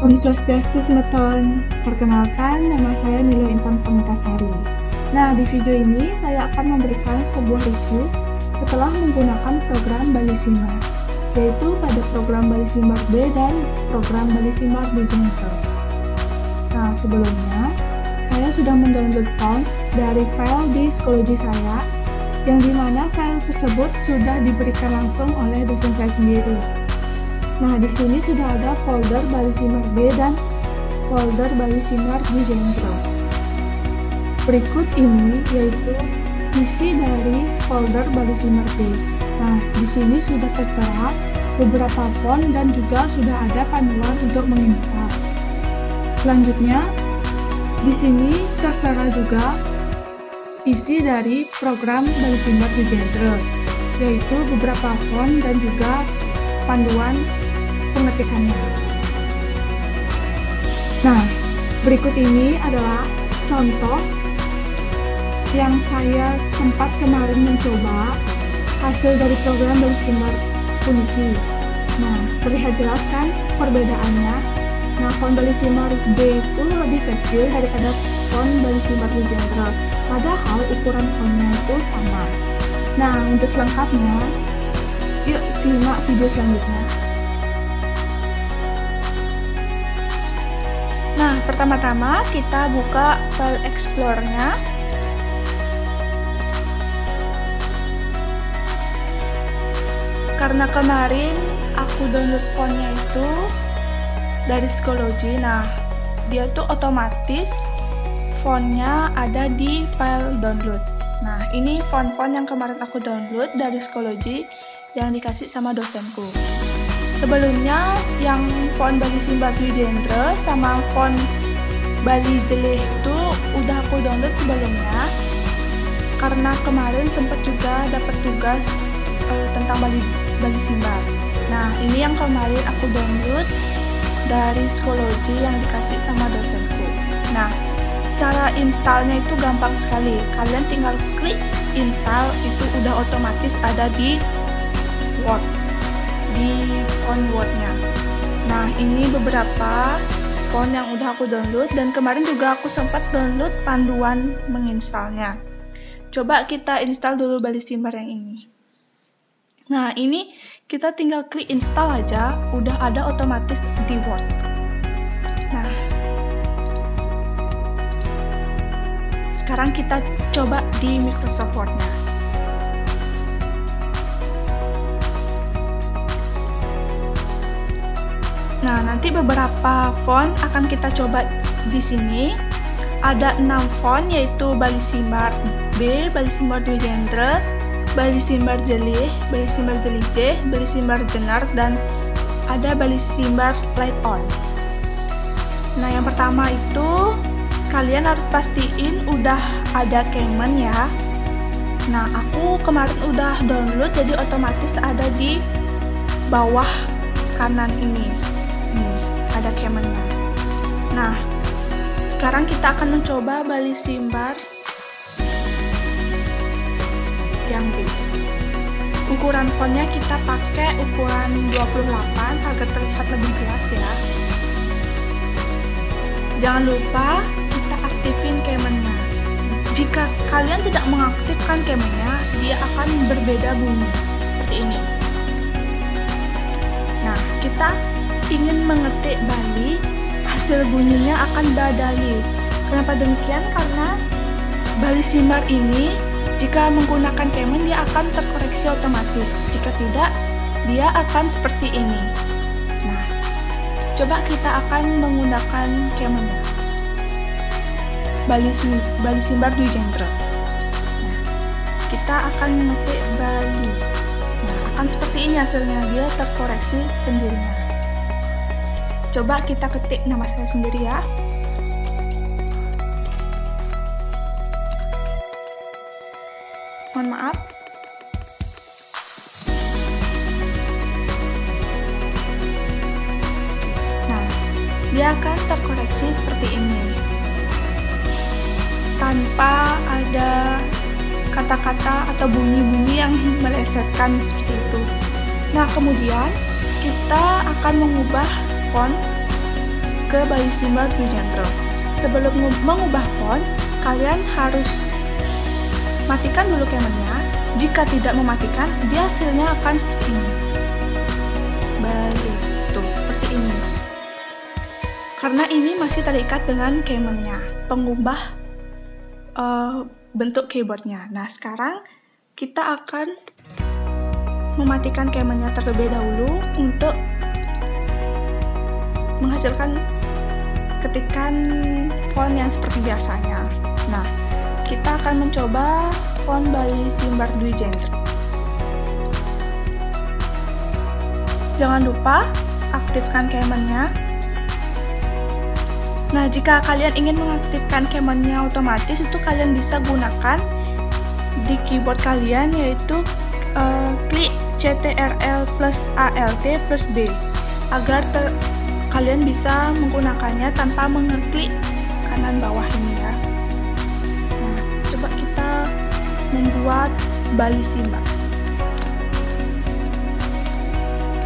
Om Swastiastu Semeton. Perkenalkan, nama saya Nilo Intan Pamitasari. Nah, di video ini saya akan memberikan sebuah review setelah menggunakan program Balisimar, yaitu pada program Balisimar B dan program Balisimar B Gentle. Nah, sebelumnya saya sudah mendownload font dari file di psikologi saya, yang dimana file tersebut sudah diberikan langsung oleh dosen saya sendiri. Nah, di sini sudah ada folder Balisimar B dan folder Balisimar B Gentle. Berikut ini yaitu isi dari folder Balisimar B. Nah, di sini sudah tertera beberapa font dan juga sudah ada panduan untuk menginstal. Selanjutnya, di sini tertera juga isi dari program Balisimar B Gentle, yaitu beberapa font dan juga panduan pengetikannya. Nah, berikut ini adalah contoh yang saya sempat kemarin mencoba hasil dari program Balisimar Puniki. Nah, terlihat jelas kan perbedaannya. Nah, font Balisimar B itu lebih kecil daripada font Balisimar B Gentle, padahal ukuran fontnya itu sama. Nah, untuk selengkapnya, yuk simak video selanjutnya. Nah, pertama-tama kita buka file Explorer-nya. Karena kemarin aku download fontnya itu dari psikologi, nah dia tuh otomatis fontnya ada di file download. Nah, ini font-font yang kemarin aku download dari psikologi yang dikasih sama dosenku. Sebelumnya yang font Balisimar B Gentle sama font Bali Jelih itu udah aku download sebelumnya, karena kemarin sempat juga dapat tugas tentang Balisimar. Nah, ini yang kemarin aku download dari psikologi yang dikasih sama dosenku. Nah, cara installnya itu gampang sekali. Kalian tinggal klik install, itu udah otomatis ada di Word, di font Word-nya. Nah, ini beberapa font yang udah aku download, dan kemarin juga aku sempat download panduan menginstalnya. Coba kita install dulu Balisimar yang ini. Nah, ini kita tinggal klik install aja, udah ada otomatis di Word. Nah, sekarang kita coba di Microsoft Word-nya. Nah, nanti beberapa font akan kita coba di sini. Ada 6 font, yaitu Balisimar B, Balisimar B Gentle, Balisimar Jelih, Balisimar Jelih J, Balisimar Jenar, dan ada Balisimar Light On. Nah, yang pertama itu kalian harus pastiin udah ada Command ya. Nah, aku kemarin udah download, jadi otomatis ada di bawah kanan ini. Nih, ada Command-nya. Nah, sekarang kita akan mencoba Balisimar yang B. Ukuran fontnya kita pakai ukuran 28 agar terlihat lebih jelas ya. Jangan lupa kita aktifin Command-nya. Jika kalian tidak mengaktifkan Command-nya, dia akan berbeda bunyi seperti ini. Nah, kita ingin mengetik Bali, hasil bunyinya akan Badali. Kenapa demikian? Karena Balisimar ini jika menggunakan Command dia akan terkoreksi otomatis. Jika tidak, dia akan seperti ini. Nah, coba kita akan menggunakan Command-nya. Balisimar B Gentle. Nah, kita akan mengetik Bali. Nah, akan seperti ini hasilnya, dia terkoreksi sendirinya. Coba kita ketik nama saya sendiri ya. Mohon maaf. Nah, dia akan terkoreksi seperti ini. Tanpa ada kata-kata atau bunyi-bunyi yang melesetkan seperti itu. Nah, kemudian kita akan mengubah font ke Bali Simbar Dwi Jendral. Sebelum mengubah font, kalian harus matikan dulu kemennya. Jika tidak mematikan, dia hasilnya akan seperti ini. Balik, tuh seperti ini. Karena ini masih terikat dengan kemennya, pengubah bentuk keyboardnya. Nah, sekarang kita akan mematikan kemennya terlebih dahulu untuk menghasilkan ketikan font yang seperti biasanya. Nah, kita akan mencoba font Bali Simbar Dwi Jendral. Jangan lupa aktifkan kemennya. Nah, jika kalian ingin mengaktifkan kemennya otomatis, itu kalian bisa gunakan di keyboard kalian, yaitu klik CTRL plus ALT plus B agar kalian bisa menggunakannya tanpa mengeklik kanan bawah ini ya. Nah, coba kita membuat Bali Simbar.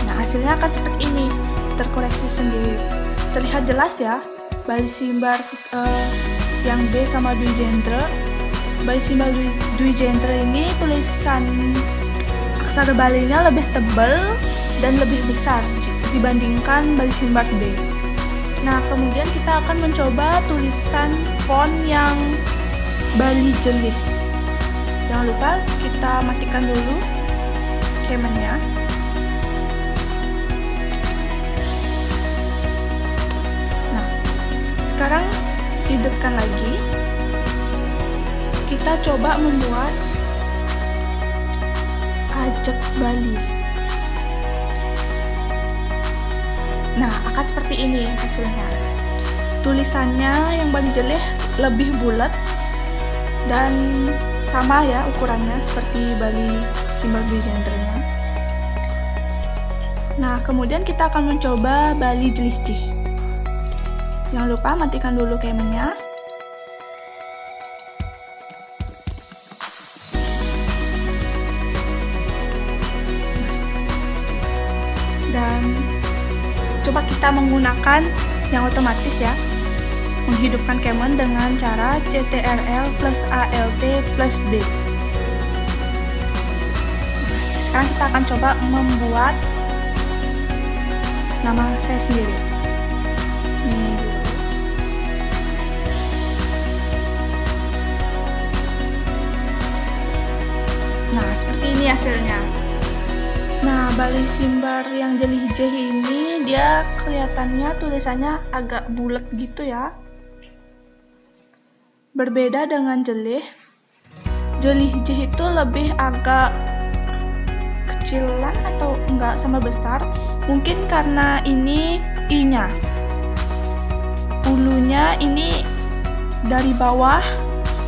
Nah, hasilnya akan seperti ini, terkoreksi sendiri. Terlihat jelas ya, Bali Simbar yang B sama Dwi Jendral. Bali Simbar Dwi Jendral ini tulisan aksara Balinya lebih tebal dan lebih besar dibandingkan Bali Simbar B. Nah, kemudian kita akan mencoba tulisan font yang Bali Jelih. Jangan lupa kita matikan dulu kemennya. Nah, sekarang hidupkan lagi. Kita coba membuat Ajak Bali. Nah, akan seperti ini hasilnya. Tulisannya yang Bali Jelih lebih bulat dan sama ya ukurannya seperti Bali Simbar Dwi Jendralnya. Nah, kemudian kita akan mencoba Bali Jelih J. Jangan lupa matikan dulu kemennya. Dan coba kita menggunakan yang otomatis ya, menghidupkan kemen dengan cara CTRL plus ALT plus B. Sekarang kita akan coba membuat nama saya sendiri. Nah, seperti ini hasilnya. Nah, Bali Simbar yang Jelih J ini dia kelihatannya tulisannya agak bulat gitu ya. Berbeda dengan Jelih. Jelih J itu lebih agak kecilan atau enggak sama besar. Mungkin karena ini I-nya. Ulunya ini dari bawah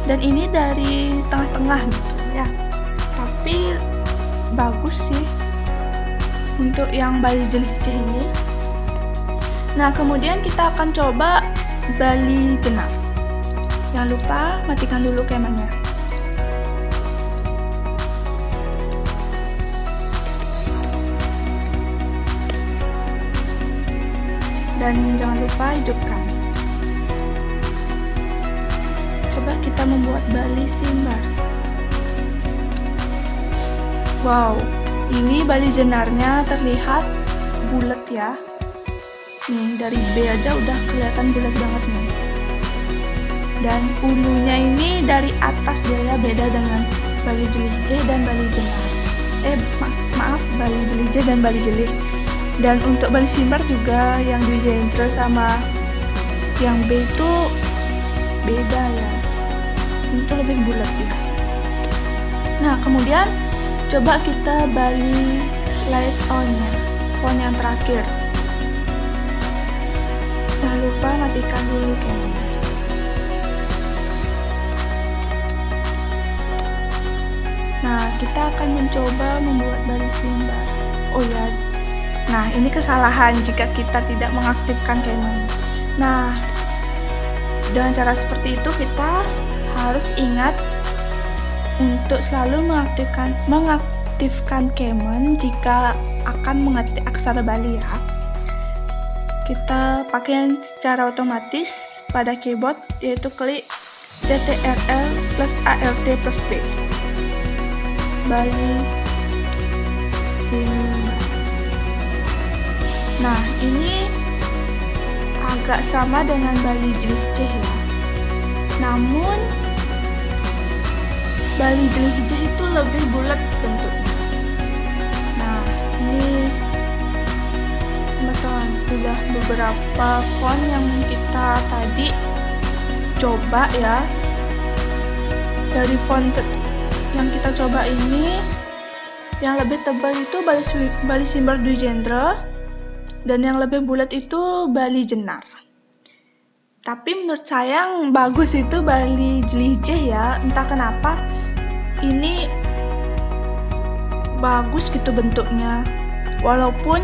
dan ini dari tengah-tengah gitu ya. Tapi bagus sih untuk yang Bali Jelih J ini. Nah, kemudian kita akan coba Bali Jenar. Jangan lupa matikan dulu kemennya. Dan jangan lupa hidupkan. Coba kita membuat Bali Simbar. Wow, ini Bali Jenarnya terlihat bulat ya. Nih, dari B aja udah kelihatan bulat banget nih. Dan ulunya ini dari atas dia ya, beda dengan Bali Jelih J dan Bali Jenar. Maaf, Bali Jelih J dan Bali Jelih. Dan untuk Bali Simbar juga yang Dwi Jendral sama yang B itu beda ya. Ini tuh lebih bulat ya. Nah, kemudian coba kita Bali Light On-nya, font yang terakhir. Jangan lupa matikan dulu kemennya. Nah, kita akan mencoba membuat Bali Simbar. Oh ya, nah ini kesalahan jika kita tidak mengaktifkan kemen. Nah, dengan cara seperti itu kita harus ingat untuk selalu mengaktifkan kemen jika akan mengetik aksara Bali ya. kita pakai secara otomatis pada keyboard, yaitu klik CTRL plus ALT plus B. Bali Simbar. Nah, ini agak sama dengan Bali Jelih C ya. Namun Bali Jelih C itu lebih bulat bentuknya. Nah, ini teman-teman, udah beberapa font yang kita tadi coba ya. Dari font yang kita coba ini, yang lebih tebal itu Bali Simbar Dwijendra, dan yang lebih bulat itu Bali Jenar. Tapi menurut saya yang bagus itu Bali Jelih C ya. Entah kenapa ini bagus gitu bentuknya. Walaupun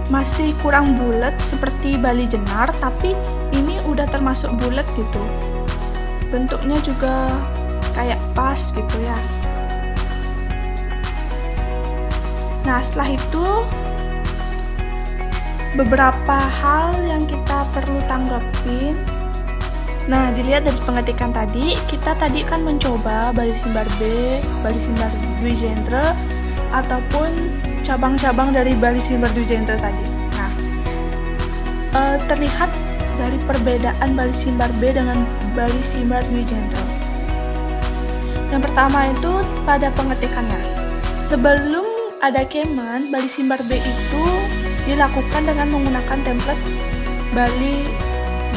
masih kurang bulat seperti Bali Jenar, tapi ini udah termasuk bulat gitu. Bentuknya juga kayak pas gitu ya. Nah, setelah itu beberapa hal yang kita perlu tanggapin. Nah, dilihat dari pengetikan tadi, kita tadi kan mencoba Bali Simbar B, Bali Simbar Dwijendra, ataupun cabang-cabang dari Bali Simbar Dwijendra tadi. Nah, terlihat dari perbedaan Bali Simbar B dengan Bali Simbar Dwijendra. Yang pertama itu pada pengetikannya. Sebelum ada keman, Bali Simbar B itu dilakukan dengan menggunakan template Bali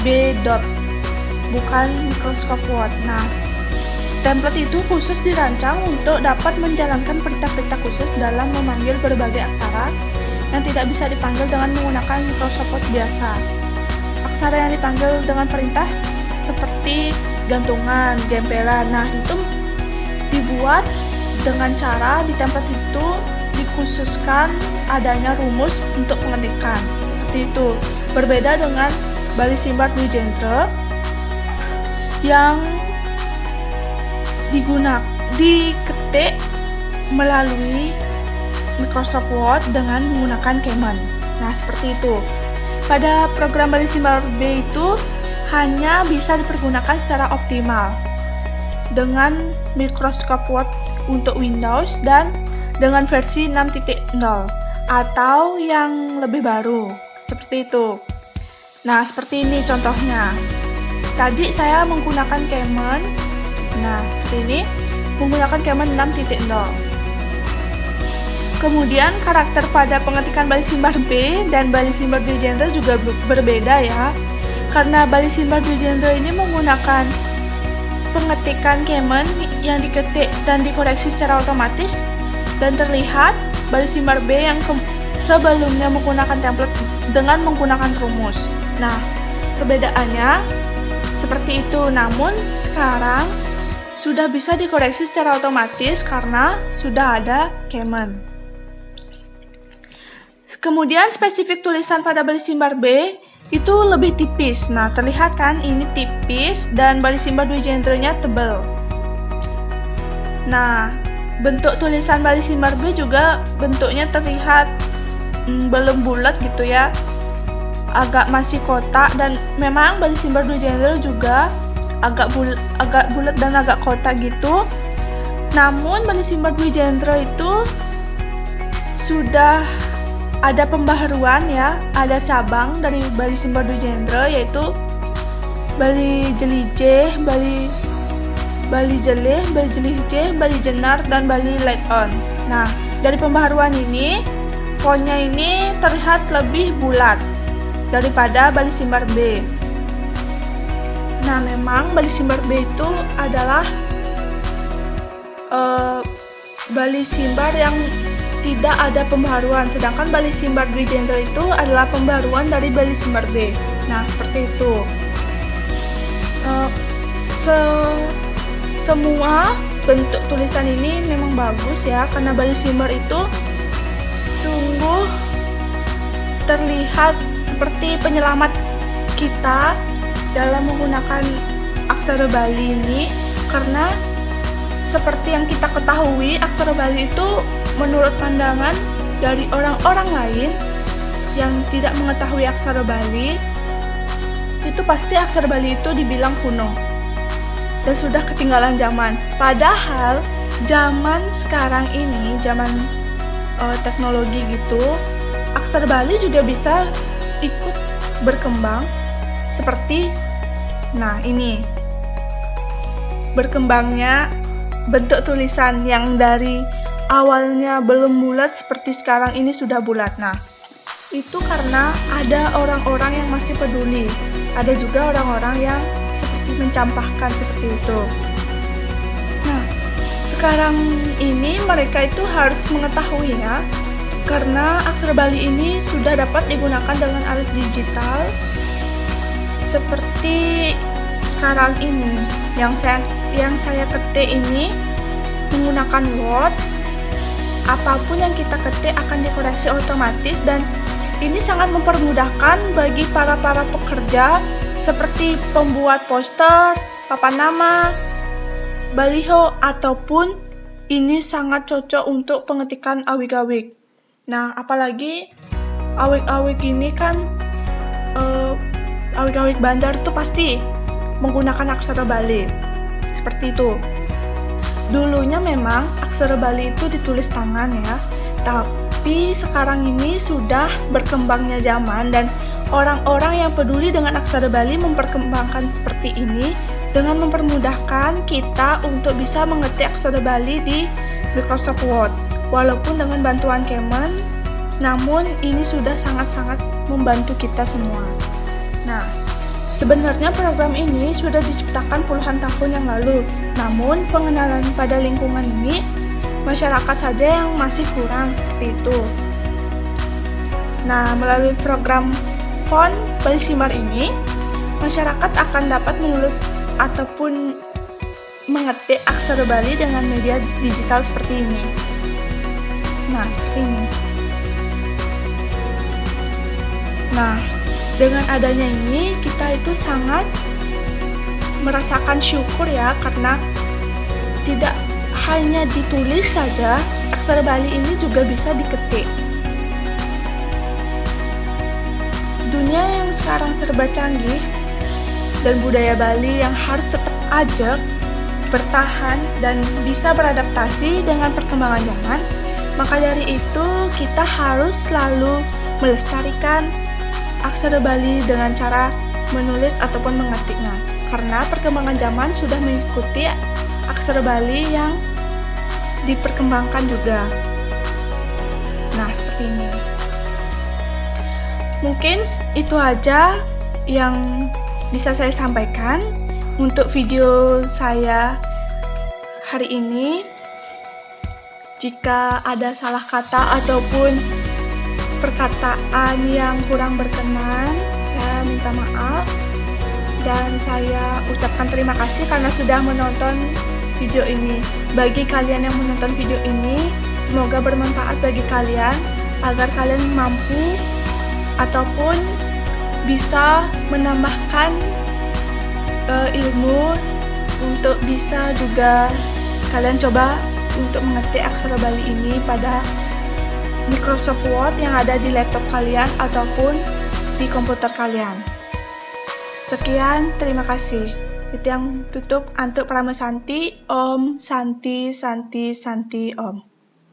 B. bukan Microsoft Word. Nah, template itu khusus dirancang untuk dapat menjalankan perintah-perintah khusus dalam memanggil berbagai aksara yang tidak bisa dipanggil dengan menggunakan Microsoft Word biasa. Aksara yang dipanggil dengan perintah seperti gantungan, gempelan. Nah, itu dibuat dengan cara di template itu dikhususkan adanya rumus untuk pengetikan. Seperti itu. Berbeda dengan Bali Simbar Dwijendra yang diketik melalui Microsoft Word dengan menggunakan keman. Nah, seperti itu. Pada program Bali Simbar B itu hanya bisa dipergunakan secara optimal dengan Microsoft Word untuk Windows dan dengan versi 6.0 atau yang lebih baru, seperti itu. Nah, seperti ini contohnya. Tadi saya menggunakan keman, nah seperti ini, menggunakan keman 6.0. Kemudian karakter pada pengetikan Bali Simbar B dan Bali Simbar Dwijendra juga berbeda ya. Karena Bali Simbar Dwijendra ini menggunakan pengetikan keman yang diketik dan dikoreksi secara otomatis, dan terlihat Bali Simbar B yang sebelumnya menggunakan template dengan menggunakan rumus. Nah, perbedaannya seperti itu. Namun sekarang sudah bisa dikoreksi secara otomatis karena sudah ada keman. Kemudian spesifik tulisan pada Bali Simbar B itu lebih tipis. Nah, terlihat kan ini tipis dan Bali Simbar Dwijendranya tebal. Nah, bentuk tulisan Bali Simbar B juga bentuknya terlihat belum bulat gitu ya, agak masih kotak, dan memang Bali Simbar Dwijendra juga agak bulat dan agak kotak gitu. Namun Bali Simbar Dwijendra itu sudah ada pembaharuan ya, ada cabang dari Bali Simbar Dwijendra yaitu Bali Jelih C, Bali Jelih, Bali Jelih C, Bali Jenar, dan Bali Light On. Nah, dari pembaharuan ini, fontnya ini terlihat lebih bulat daripada Bali Simbar B. Nah, memang Bali Simbar B itu adalah Bali Simbar yang tidak ada pembaharuan, sedangkan Bali Simbar Dwijendra itu adalah pembaharuan dari Bali Simbar B. Nah, seperti itu. Semua bentuk tulisan ini memang bagus ya, karena Bali Simbar itu sungguh terlihat seperti penyelamat kita dalam menggunakan aksara Bali ini, karena seperti yang kita ketahui, aksara Bali itu menurut pandangan dari orang-orang lain yang tidak mengetahui aksara Bali, itu pasti aksara Bali itu dibilang kuno dan sudah ketinggalan zaman. Padahal zaman sekarang ini, zaman teknologi gitu, aksara Bali juga bisa ikut berkembang seperti, nah ini berkembangnya bentuk tulisan yang dari awalnya belum bulat seperti sekarang ini sudah bulat. Nah, itu karena ada orang-orang yang masih peduli. Ada juga orang-orang yang seperti mencampakkan seperti itu. Nah, sekarang ini mereka itu harus mengetahui ya, karena aksara Bali ini sudah dapat digunakan dengan alat digital seperti sekarang ini. Yang saya ketik ini menggunakan Word. Apapun yang kita ketik akan dikoreksi otomatis, dan ini sangat mempermudahkan bagi para pekerja seperti pembuat poster, papan nama, baliho, ataupun ini sangat cocok untuk pengetikan awik-awik. Nah, apalagi awik-awik ini kan awik-awik bandar itu pasti menggunakan aksara Bali. Seperti itu. Dulunya memang aksara Bali itu ditulis tangan ya, tapi sekarang ini sudah berkembangnya zaman dan orang-orang yang peduli dengan aksara Bali memperkembangkan seperti ini dengan mempermudahkan kita untuk bisa mengetik aksara Bali di Microsoft Word. Walaupun dengan bantuan Kemen, namun ini sudah sangat-sangat membantu kita semua. Nah, sebenarnya program ini sudah diciptakan puluhan tahun yang lalu, namun pengenalan pada lingkungan ini masyarakat saja yang masih kurang seperti itu. Nah, melalui program font Bali Simar ini, masyarakat akan dapat menulis ataupun mengetik aksara Bali dengan media digital seperti ini. Nah, seperti ini. Nah, dengan adanya ini, kita itu sangat merasakan syukur ya, karena tidak hanya ditulis saja, aksara Bali ini juga bisa diketik. Dunia yang sekarang serba canggih, dan budaya Bali yang harus tetap ajak, bertahan, dan bisa beradaptasi dengan perkembangan zaman, maka dari itu kita harus selalu melestarikan aksara Bali dengan cara menulis ataupun mengetiknya, karena perkembangan zaman sudah mengikuti aksara Bali yang diperkembangkan juga. Nah, seperti ini. Mungkin itu aja yang bisa saya sampaikan untuk video saya hari ini. Jika ada salah kata ataupun perkataan yang kurang berkenan, saya minta maaf, dan saya ucapkan terima kasih karena sudah menonton video ini. Bagi kalian yang menonton video ini, semoga bermanfaat bagi kalian agar kalian mampu ataupun bisa menambahkan ilmu untuk bisa juga kalian coba untuk mengetik aksara Bali ini pada Microsoft Word yang ada di laptop kalian ataupun di komputer kalian. Sekian, terima kasih. Itu yang tutup untuk Prama Santi. Om Santi Santi Santi Om.